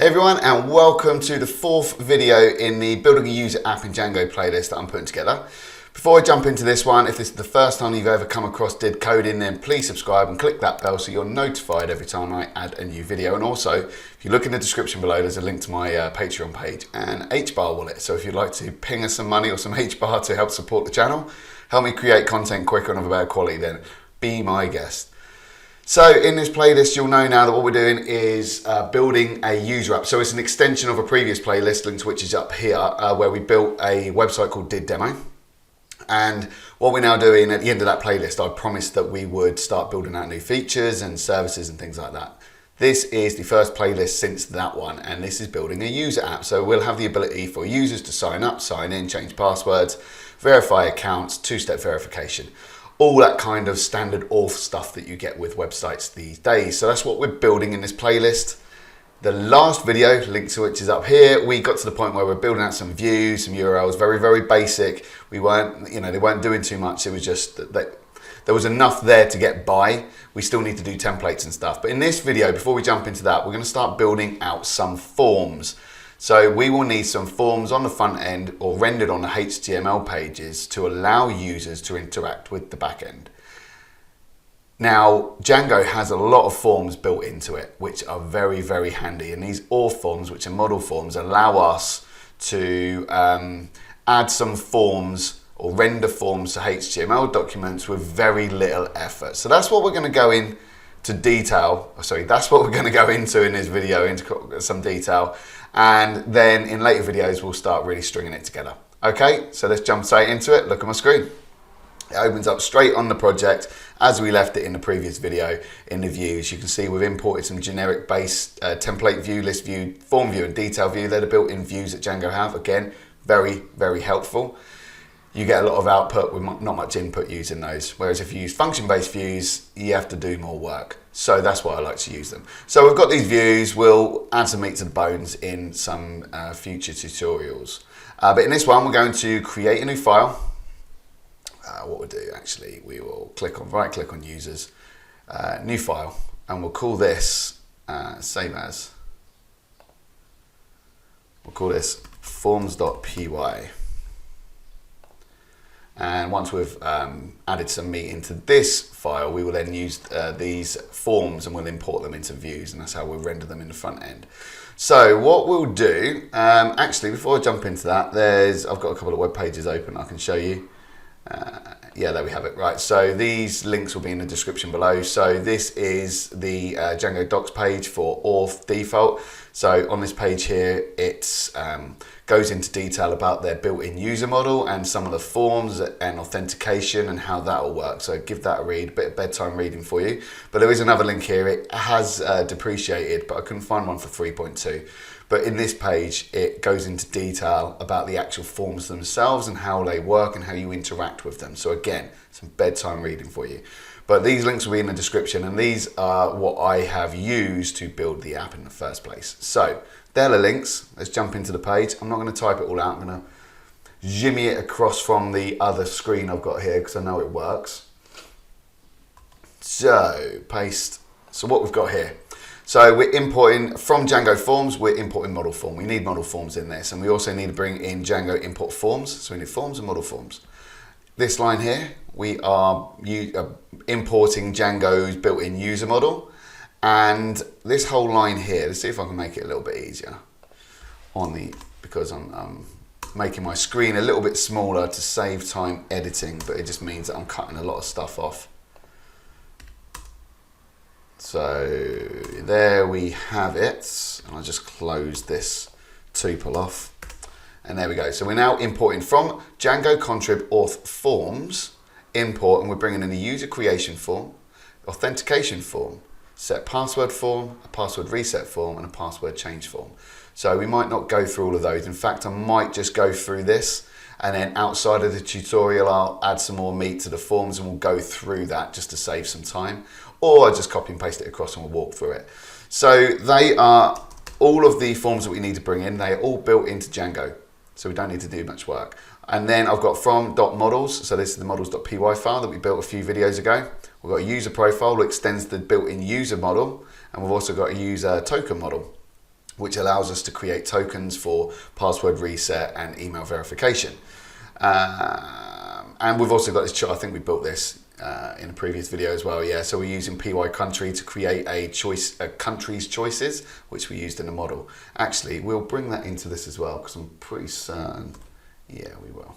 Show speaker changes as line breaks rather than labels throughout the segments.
Hey everyone, and welcome to the fourth video in the Building a User App in Django playlist that I'm putting together. Before I jump into this one, if this is the first time you've ever come across Did Coding, then please subscribe and click that bell so you're notified every time I add a new video. And also, if you look in the description below, there's a link to my Patreon page and HBAR wallet. So if you'd like to ping us some money or some HBAR to help support the channel, help me create content quicker and of a better quality, then be my guest. So in this playlist, you'll know now that what we're doing is building a user app. So it's an extension of a previous playlist, link to which is up here, where we built a website called Did Demo. And what we're now doing at the end of that playlist, I promised that we would start building out new features and services and things like that. This is the first playlist since that one, and this is building a user app. So we'll have the ability for users to sign up, sign in, change passwords, verify accounts, two-step verification. All that kind of standard auth stuff that you get with websites these days. So that's what we're building in this playlist. The last video, link to which is up here, we got to the point where we're building out some views, some URLs, very, very basic. We weren't, they weren't doing too much. It was just that there was enough there to get by. We still need to do templates and stuff. But in this video, before we jump into that, we're going to start building out some forms. So we will need some forms on the front end or rendered on the HTML pages to allow users to interact with the backend. Now, Django has a lot of forms built into it, which are very, very handy. And these auth forms, which are model forms, allow us to add some forms or render forms to HTML documents with very little effort. So that's what we're going to go into detail. Sorry, that's what we're going to go into in this video, into some detail. And then in later videos, we'll start really stringing it together. Okay, so let's jump straight into it. Look at my screen. It opens up straight on the project as we left it in the previous video in the views. You can see we've imported some generic base template view, list view, form view, and detail view. They're the built-in views that Django have. Again, very, very helpful. You get a lot of output with not much input using those. Whereas if you use function-based views, you have to do more work. So that's why I like to use them. So we've got these views. We'll add some meat to the bones in some future tutorials. But in this one, we're going to create a new file. What we'll do actually, we will right click on users, new file, and we'll call this save as. We'll call this forms.py. And once we've added some meat into this file, we will then use these forms and we'll import them into views, and that's how we'll render them in the front end. So what we'll do, actually before I jump into that, I've got a couple of web pages open I can show you. Yeah, there we have it. Right, so these links will be in the description below. So this is the Django docs page for auth default. So on this page here, it goes into detail about their built-in user model and some of the forms and authentication and how that will work. So give that a read, a bit of bedtime reading for you. But there is another link here. It has depreciated, but I couldn't find one for 3.2. But in this page, it goes into detail about the actual forms themselves and how they work and how you interact with them. So again, some bedtime reading for you. But these links will be in the description, and these are what I have used to build the app in the first place. So there are the links. Let's jump into the page. I'm not going to type it all out. I'm going to jimmy it across from the other screen I've got here because I know it works. So paste. So what we've got here. So we're importing from Django forms, we're importing model form. We need model forms in this, and we also need to bring in Django import forms. So we need forms and model forms. This line here, we are importing Django's built-in user model. And this whole line here, let's see if I can make it a little bit easier because I'm making my screen a little bit smaller to save time editing, but it just means that I'm cutting a lot of stuff off. So there we have it, and I'll just close this tuple off, and there we go. So we're now importing from Django contrib auth forms, import, and we're bringing in a user creation form, authentication form, set password form, a password reset form, and a password change form. So we might not go through all of those. In fact, I might just go through this, and then outside of the tutorial, I'll add some more meat to the forms and we'll go through that just to save some time. Or I'll just copy and paste it across and we'll walk through it. So they are all of the forms that we need to bring in. They are all built into Django, so we don't need to do much work. And then I've got from.models. So this is the models.py file that we built a few videos ago. We've got a user profile that extends the built-in user model, and we've also got a user token model. which allows us to create tokens for password reset and email verification. And we've also got this chart. I think we built this in a previous video as well. Yeah, so we're using PY country to create a country's choices, which we used in the model. Actually, we'll bring that into this as well, because I'm pretty certain. Yeah, we will.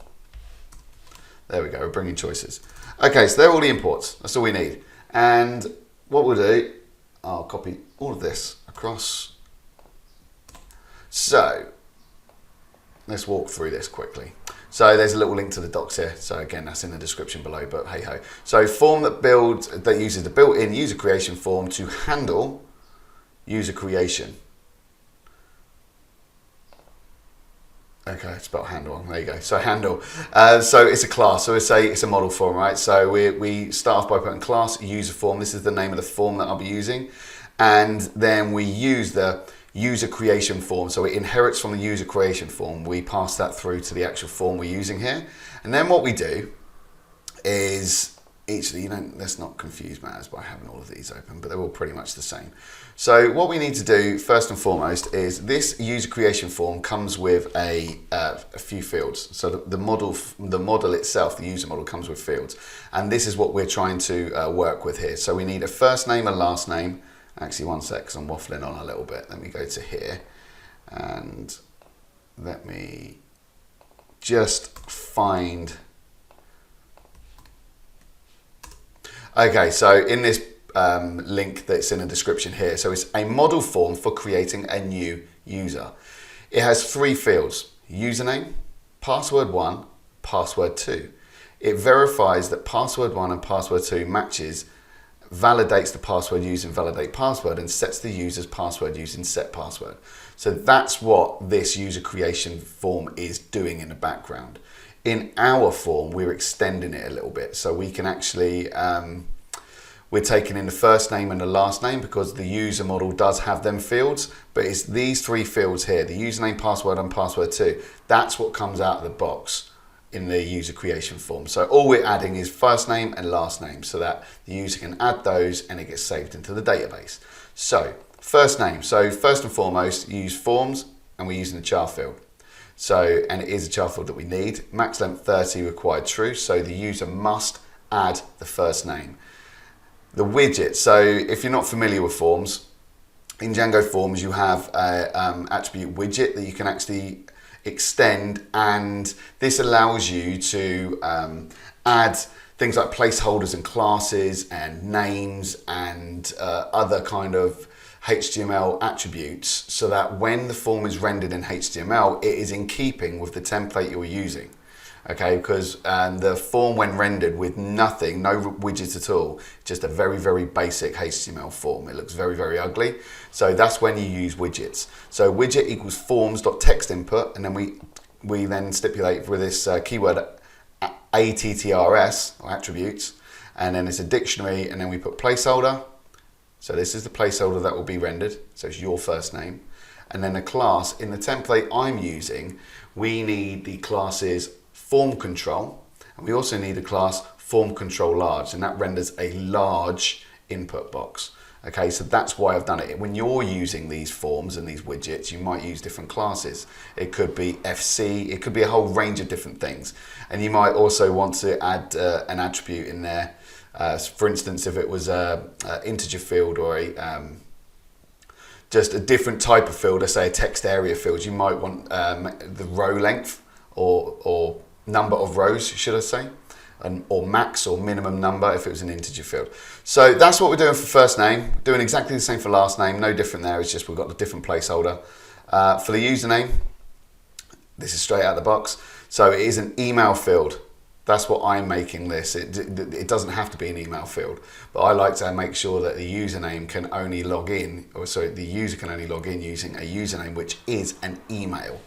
There we go, we're bringing choices. Okay, so they're all the imports. That's all we need. And what we'll do, I'll copy all of this across. So let's walk through this quickly. So there's a little link to the docs here. So again, that's in the description below, but hey ho. So form that uses the built-in user creation form to handle user creation. Okay, spell handle. There you go. So handle. So it's a class. So it's a model form, right? So we start off by putting class user form. This is the name of the form that I'll be using, and then we use the user creation form. So it inherits from the user creation form. We pass that through to the actual form we're using here, and then what we do is let's not confuse matters by having all of these open, but they're all pretty much the same. So what we need to do first and foremost is this user creation form comes with a few fields. So the model itself, the user model, comes with fields, and this is what we're trying to work with here. So we need a first name and last name. Actually, one sec, because I'm waffling on a little bit. Let me go to here, and let me just find. Okay, so in this link that's in the description here, so it's a model form for creating a new user. It has 3 fields: username, password 1, password 2. It verifies that password 1 and password 2 matches, validates the password using validate password, and sets the user's password using set password. So that's what this user creation form is doing in the background. In our form, we're extending it a little bit, so we can actually we're taking in the first name and the last name, because the user model does have them fields, but it's these 3 fields here, the username, password, and password 2. That's what comes out of the box in the user creation form. So all we're adding is first name and last name, so that the user can add those and it gets saved into the database. So first name. So first and foremost, use forms, and we're using the char field. So, and it is a char field that we need. Max length 30 required true. So the user must add the first name. The widget. So if you're not familiar with forms, in Django Forms you have an attribute widget that you can actually extend, and this allows you to add things like placeholders and classes and names and other kind of HTML attributes, so that when the form is rendered in HTML, it is in keeping with the template you're using. Okay, because the form, when rendered with nothing, no widgets at all, just a very, very basic HTML form. It looks very, very ugly. So that's when you use widgets. So widget equals forms.text input, and then we then stipulate for this keyword ATTRS, or attributes, and then it's a dictionary, and then we put placeholder. So this is the placeholder that will be rendered, so it's your first name. And then a class. In the template I'm using, we need the classes form control, and we also need a class form control large, and that renders a large input box. Okay, so that's why I've done it. When you're using these forms and these widgets, you might use different classes. It could be FC, it could be a whole range of different things. And you might also want to add an attribute in there. For instance, if it was an integer field, or just a different type of field, let's say a text area field, you might want the row length or number of rows, should I say, or max or minimum number if it was an integer field. So that's what we're doing for first name. Doing exactly the same for last name, no different there, it's just we've got a different placeholder. For the username, this is straight out of the box. So it is an email field. That's what I'm making this. It doesn't have to be an email field, but I like to make sure that the username can only log in, or sorry, the user can only log in using a username, which is an email.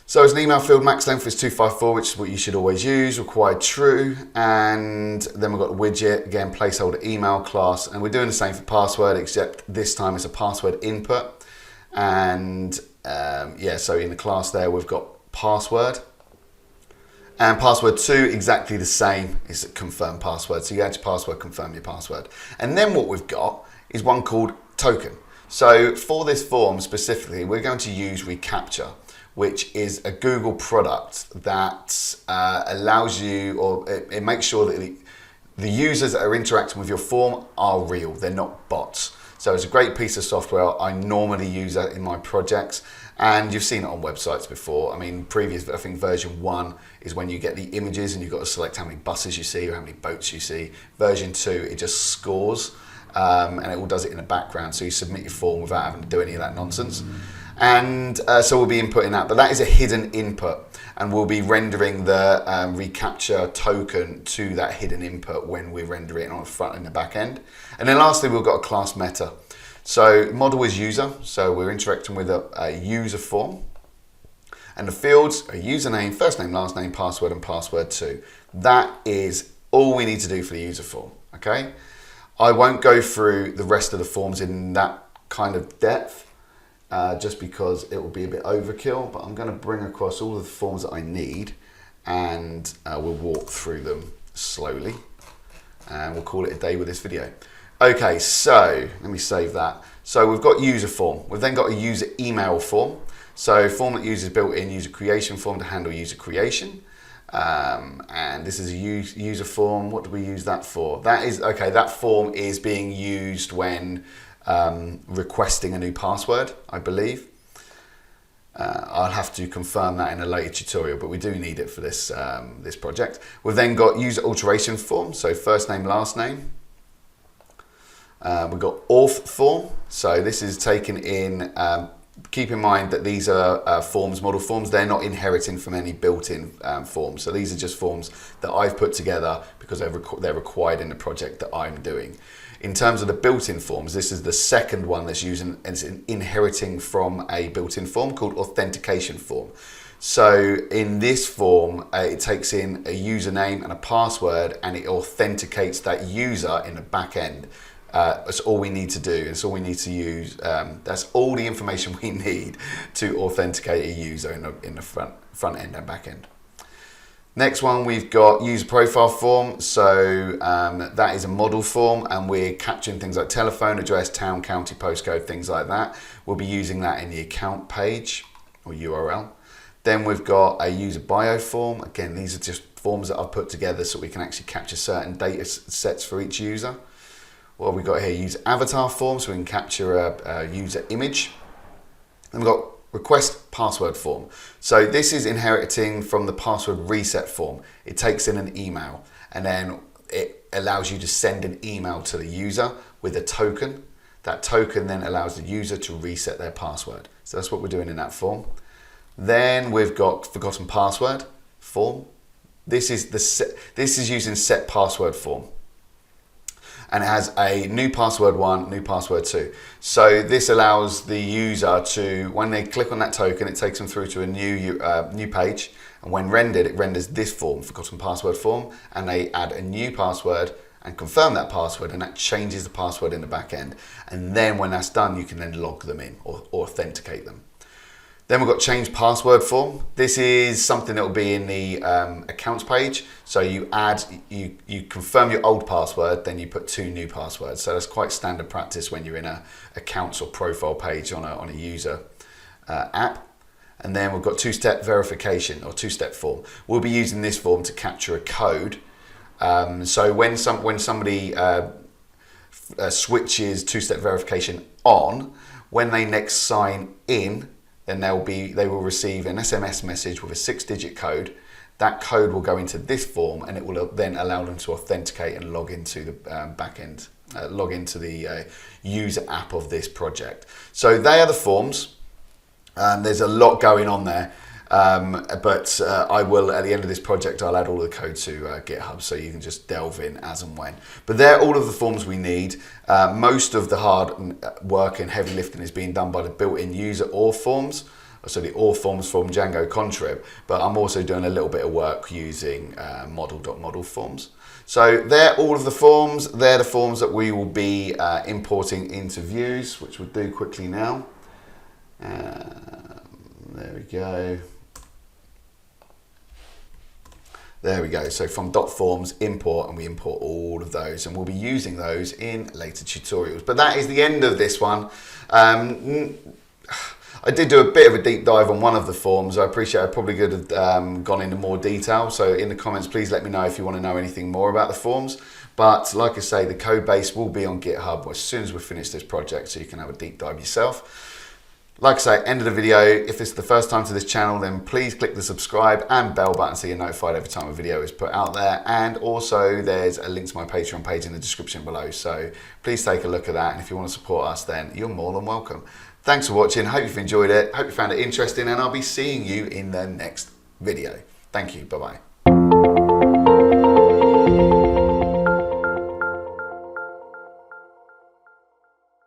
So as an email field, max length is 254, which is what you should always use, required true. And then we've got the widget, again, placeholder email class. And we're doing the same for password, except this time it's a password input. And yeah, so in the class there, we've got password. And password 2, exactly the same, is a confirm password. So you add your password, confirm your password. And then what we've got is one called token. So for this form specifically, we're going to use reCAPTCHA, which is a Google product that allows you, or it makes sure that the users that are interacting with your form are real, they're not bots. So it's a great piece of software. I normally use that in my projects, and you've seen it on websites before. I mean, I think version 1 is when you get the images and you've got to select how many buses you see or how many boats you see. Version 2, it just scores, and it all does it in the background, so you submit your form without having to do any of that nonsense. And so we'll be inputting that, but that is a hidden input, and we'll be rendering the reCAPTCHA token to that hidden input when we render it on the front and the back end. And then lastly, we've got a class meta. So model is user, so we're interacting with a user form, and the fields are username, first name, last name, password, and password too. That is all we need to do for the user form, okay? I won't go through the rest of the forms in that kind of depth, just because it will be a bit overkill, but I'm going to bring across all of the forms that I need, and we'll walk through them slowly, and we'll call it a day with this video. Okay, so let me save that. So we've got user form. We've then got a user email form. So form that uses built-in user creation form to handle user creation. And this is a user form. What do we use that for? That form is being used when requesting a new password, I believe. I'll have to confirm that in a later tutorial, but we do need it for this, this project. We've then got user alteration form, so first name, last name. We've got auth form, so this is taken in, keep in mind that these are forms, model forms, they're not inheriting from any built-in forms. So these are just forms that I've put together because they're required in the project that I'm doing. In terms of the built-in forms, this is the second one that's inheriting from a built-in form called authentication form. So in this form, it takes in a username and a password, and it authenticates that user in the back end. That's all we need to do. It's all we need to use. That's all the information we need to authenticate a user in the front end and back end. Next one, we've got user profile form. So that is a model form, and we're capturing things like telephone, address, town, county, postcode, things like that. We'll be using that in the account page or URL. Then we've got a user bio form. Again, these are just forms that I've put together so we can actually capture certain data sets for each user. What have we got here? User avatar form, so we can capture a user image. Then we've got request password form. So this is inheriting from the password reset form. It takes in an email, and then it allows you to send an email to the user with a token. That token then allows the user to reset their password. So that's what we're doing in that form. Then we've got forgotten password form. This is using set password form. And it has a new password 1, new password 2. So this allows the user to, when they click on that token, it takes them through to a new page. And when rendered, it renders this form, forgotten password form, and they add a new password and confirm that password, and that changes the password in the back end. And then when that's done, you can then log them in or authenticate them. Then we've got change password form. This is something that will be in the accounts page. So you confirm your old password, then you put 2 new passwords. So that's quite standard practice when you're in a accounts or profile page on a user app. And then we've got two-step verification or two-step form. We'll be using this form to capture a code. So when somebody switches two-step verification on, when they next sign in, then they will receive an SMS message with a 6-digit code. That code will go into this form, and it will then allow them to authenticate and log into the backend, log into the user app of this project. So they are the forms. There's a lot going on there, but I will, at the end of this project, I'll add all the code to GitHub, so you can just delve in as and when. But they're all of the forms we need. Most of the hard work and heavy lifting is being done by the built-in user auth forms, so the auth forms from Django contrib, but I'm also doing a little bit of work using model.model forms. So they're all of the forms. They're the forms that we will be importing into views, which we'll do quickly now. There we go. There we go. So from .forms import, and we import all of those, and we'll be using those in later tutorials. But that is the end of this one. I did do a bit of a deep dive on one of the forms. I appreciate I probably could have gone into more detail. So in the comments, please let me know if you want to know anything more about the forms. But like I say, the code base will be on GitHub as soon as we finish this project, so you can have a deep dive yourself. Like I say, end of the video. If this is the first time to this channel, then please click the subscribe and bell button so you're notified every time a video is put out there. And also there's a link to my Patreon page in the description below. So please take a look at that. And if you want to support us, then you're more than welcome. Thanks for watching. Hope you've enjoyed it. Hope you found it interesting, and I'll be seeing you in the next video. Thank you. Bye-bye.